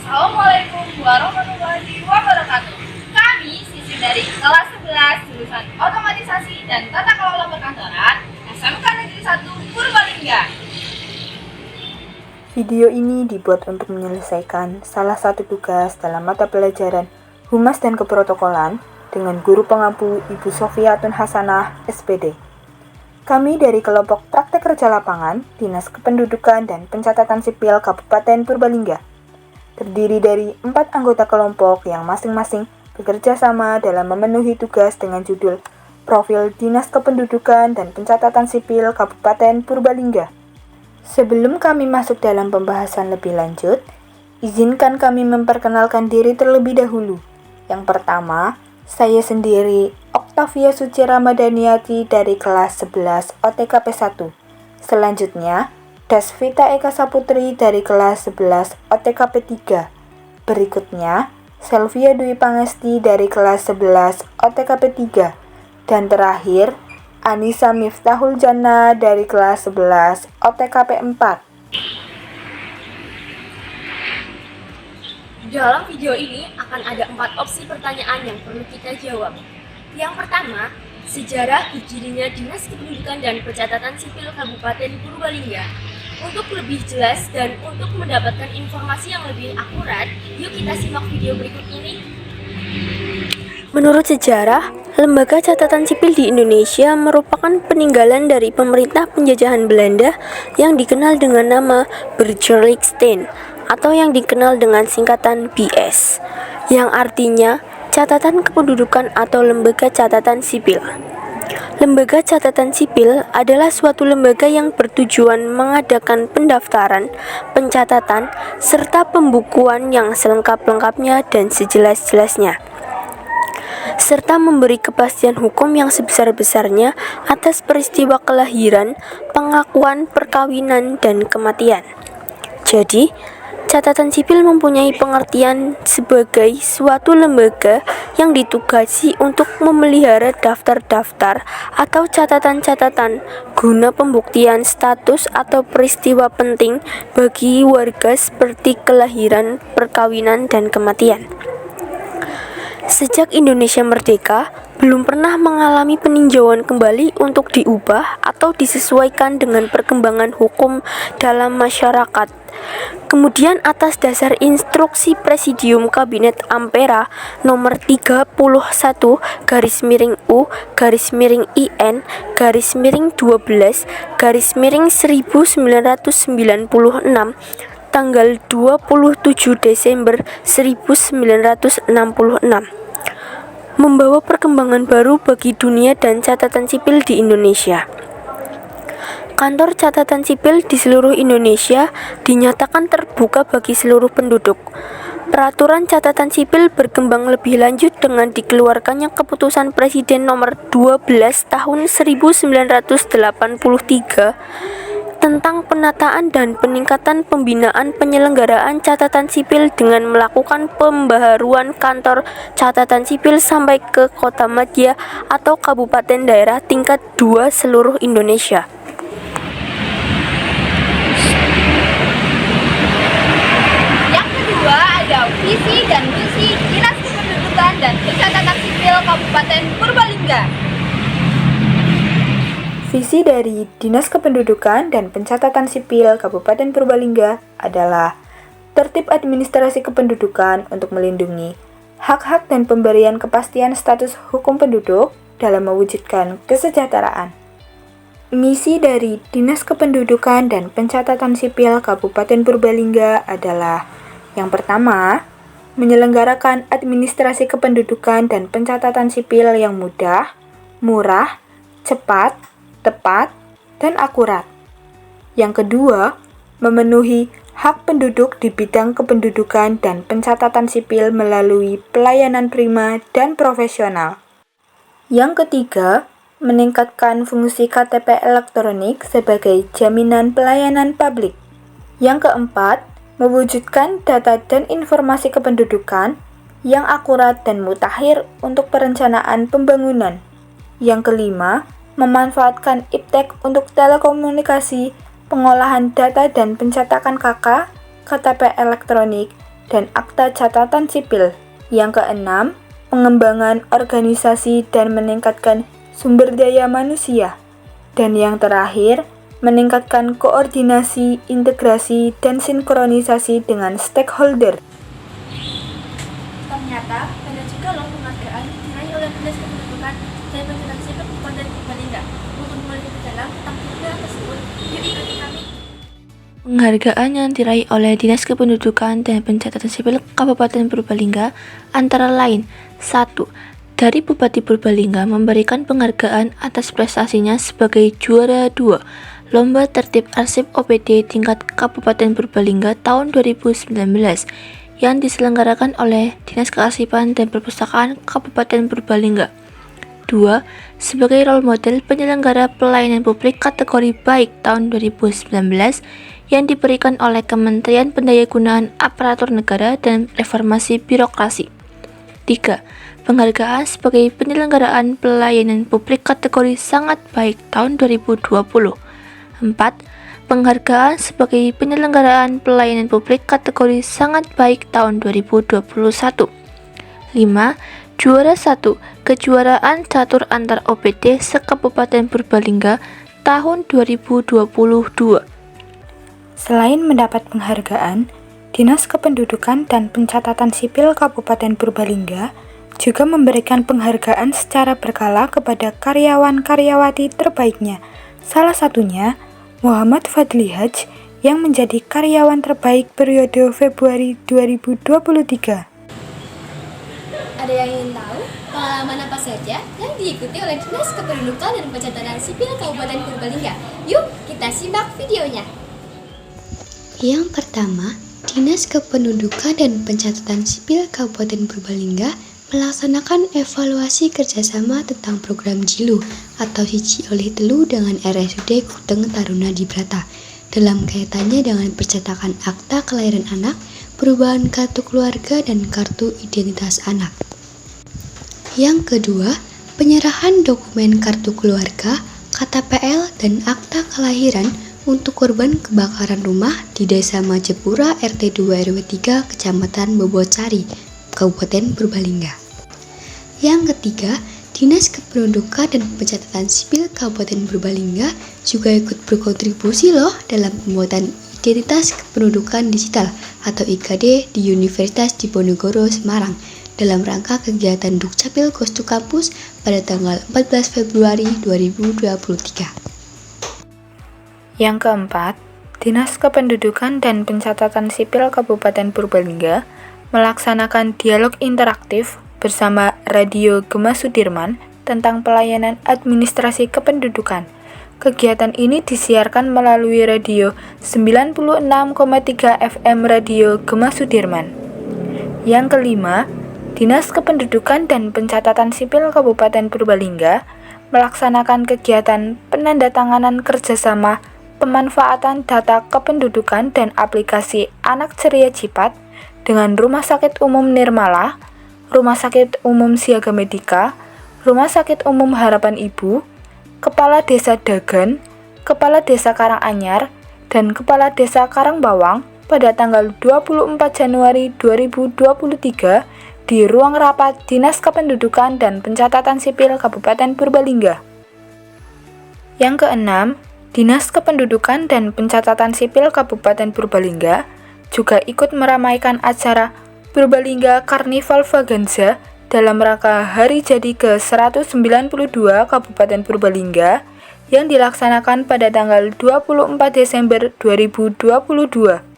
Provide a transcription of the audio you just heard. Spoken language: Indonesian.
Assalamualaikum warahmatullahi wabarakatuh. Kami siswi dari kelas 11 jurusan Otomatisasi dan Tata Kelola Perkantoran SMK Negeri 1 Purbalingga. Video ini dibuat untuk menyelesaikan salah satu tugas dalam mata pelajaran Humas dan Keprotokolan dengan guru pengampu Ibu Sofiatun Hasanah, SPD. Kami dari kelompok praktek kerja lapangan Dinas Kependudukan dan Pencatatan Sipil Kabupaten Purbalingga. Terdiri dari 4 anggota kelompok yang masing-masing bekerja sama dalam memenuhi tugas dengan judul Profil Dinas Kependudukan dan Pencatatan Sipil Kabupaten Purbalingga. Sebelum kami masuk dalam pembahasan lebih lanjut, izinkan kami memperkenalkan diri terlebih dahulu. Yang pertama, saya sendiri, Oktavia Suci Ramadhaniati dari kelas 11 OTKP 1. Selanjutnya, Dasvita Eka Saputri dari kelas 11 OTKP 3. Berikutnya, Selvia Dwi Pangesti dari kelas 11 OTKP 3. Dan terakhir, Anissa Miftahul Jannah dari kelas 11 OTKP 4. Dalam video ini akan ada 4 opsi pertanyaan yang perlu kita jawab. Yang pertama, sejarah berdirinya Dinas Kependudukan dan Pencatatan Sipil Kabupaten Purbalingga. Untuk lebih jelas dan untuk mendapatkan informasi yang lebih akurat, yuk kita simak video berikut ini. Menurut sejarah, Lembaga Catatan Sipil di Indonesia merupakan peninggalan dari pemerintah penjajahan Belanda yang dikenal dengan nama Burgerlijkstaat atau yang dikenal dengan singkatan BS, yang artinya Catatan Kependudukan atau Lembaga Catatan Sipil. Lembaga Catatan Sipil adalah suatu lembaga yang bertujuan mengadakan pendaftaran, pencatatan, serta pembukuan yang selengkap-lengkapnya dan sejelas-jelasnya, serta memberi kepastian hukum yang sebesar-besarnya atas peristiwa kelahiran, pengakuan, perkawinan, dan kematian. Jadi, catatan sipil mempunyai pengertian sebagai suatu lembaga yang ditugasi untuk memelihara daftar-daftar atau catatan-catatan guna pembuktian status atau peristiwa penting bagi warga seperti kelahiran, perkawinan, dan kematian. Sejak Indonesia merdeka, belum pernah mengalami peninjauan kembali untuk diubah atau disesuaikan dengan perkembangan hukum dalam masyarakat. Kemudian atas dasar instruksi Presidium Kabinet Ampera nomor 31-12-12-1996 tanggal 27 Desember 1966 membawa perkembangan baru bagi dunia dan catatan sipil di Indonesia. Kantor catatan sipil di seluruh Indonesia dinyatakan terbuka bagi seluruh penduduk. Peraturan catatan sipil berkembang lebih lanjut dengan dikeluarkannya Keputusan Presiden nomor 12 tahun 1983 tentang penataan dan peningkatan pembinaan penyelenggaraan catatan sipil dengan melakukan pembaharuan kantor catatan sipil sampai ke kota madya atau kabupaten daerah tingkat 2 seluruh Indonesia. Yang kedua ada visi dan misi Dinas Kependudukan dan Pencatatan Sipil Kabupaten Purbalingga. Visi dari Dinas Kependudukan dan Pencatatan Sipil Kabupaten Purbalingga adalah tertib administrasi kependudukan untuk melindungi hak-hak dan pemberian kepastian status hukum penduduk dalam mewujudkan kesejahteraan. Misi dari Dinas Kependudukan dan Pencatatan Sipil Kabupaten Purbalingga adalah yang pertama, menyelenggarakan administrasi kependudukan dan pencatatan sipil yang mudah, murah, cepat, tepat, dan akurat. Yang kedua, memenuhi hak penduduk di bidang kependudukan dan pencatatan sipil melalui pelayanan prima dan profesional. Yang ketiga, meningkatkan fungsi KTP elektronik sebagai jaminan pelayanan publik. Yang keempat, mewujudkan data dan informasi kependudukan yang akurat dan mutakhir untuk perencanaan pembangunan. Yang kelima, memanfaatkan iptek untuk telekomunikasi, pengolahan data dan pencetakan KK, KTP elektronik, dan Akta Catatan Sipil. Yang keenam, pengembangan organisasi dan meningkatkan sumber daya manusia. Dan yang terakhir, meningkatkan koordinasi, integrasi, dan sinkronisasi dengan stakeholder. Ternyata banyak juga loh penghargaan diraih oleh Dinas Kependudukan dan Pencatatan Sipil Kabupaten Purbalingga. Untuk lebih dalam tentang program tersebut, yuk ikuti kami. Penghargaan yang diraih oleh Dinas Kependudukan dan Pencatatan Sipil Kabupaten Purbalingga antara lain: 1. Dari Bupati Purbalingga memberikan penghargaan atas prestasinya sebagai juara 2 Lomba Tertib Arsip OPD tingkat Kabupaten Purbalingga tahun 2019 yang diselenggarakan oleh Dinas Kearsipan dan Perpustakaan Kabupaten Purbalingga. 2. Sebagai role model penyelenggara pelayanan publik kategori baik tahun 2019 yang diberikan oleh Kementerian Pendayagunaan Aparatur Negara dan Reformasi Birokrasi. 3. Penghargaan sebagai penyelenggaraan pelayanan publik kategori sangat baik tahun 2020. 4. Penghargaan sebagai penyelenggaraan pelayanan publik kategori sangat baik tahun 2021. 5. Juara 1 Kejuaraan Catur Antar OPD se-Kabupaten Purbalingga tahun 2022. Selain mendapat penghargaan, Dinas Kependudukan dan Pencatatan Sipil Kabupaten Purbalingga juga memberikan penghargaan secara berkala kepada karyawan-karyawati terbaiknya. Salah satunya Muhammad Fadli Haj yang menjadi karyawan terbaik periode Februari 2023. Ada yang ingin tahu pengalaman apa saja yang diikuti oleh Dinas Kependudukan dan Pencatatan Sipil Kabupaten Purbalingga? Yuk kita simak videonya. Yang pertama, Dinas Kependudukan dan Pencatatan Sipil Kabupaten Purbalingga melaksanakan evaluasi kerjasama tentang program JILU atau Siji Oleh Telu dengan RSUD Kuteng Taruna di Brata dalam kaitannya dengan percetakan akta kelahiran anak, perubahan kartu keluarga, dan kartu identitas anak. Yang kedua, penyerahan dokumen kartu keluarga, KTPL, dan akta kelahiran untuk korban kebakaran rumah di Desa Majepura RT 2 RW 3 Kecamatan Bobocari, Kabupaten Purbalingga. Yang ketiga, Dinas Kependudukan dan Pencatatan Sipil Kabupaten Purbalingga juga ikut berkontribusi loh dalam pembuatan Identitas Kependudukan Digital atau IKD di Universitas Diponegoro, Semarang dalam rangka kegiatan Dukcapil Goes to Campus pada tanggal 14 Februari 2023. Yang keempat, Dinas Kependudukan dan Pencatatan Sipil Kabupaten Purbalingga melaksanakan dialog interaktif bersama Radio Gema Sudirman tentang pelayanan administrasi kependudukan. Kegiatan ini disiarkan melalui radio 96,3 FM Radio Gema Sudirman. Yang kelima, Dinas Kependudukan dan Pencatatan Sipil Kabupaten Purbalingga melaksanakan kegiatan penandatanganan kerjasama pemanfaatan data kependudukan dan aplikasi Anak Ceria Cipat dengan Rumah Sakit Umum Nirmala, Rumah Sakit Umum Siaga Medika, Rumah Sakit Umum Harapan Ibu, Kepala Desa Dagan, Kepala Desa Karanganyar, dan Kepala Desa Karangbawang pada tanggal 24 Januari 2023 di ruang rapat Dinas Kependudukan dan Pencatatan Sipil Kabupaten Purbalingga. Yang keenam, Dinas Kependudukan dan Pencatatan Sipil Kabupaten Purbalingga juga ikut meramaikan acara Purbalingga Karnival Vaganza dalam rangka Hari Jadi ke-192 Kabupaten Purbalingga yang dilaksanakan pada tanggal 24 Desember 2022.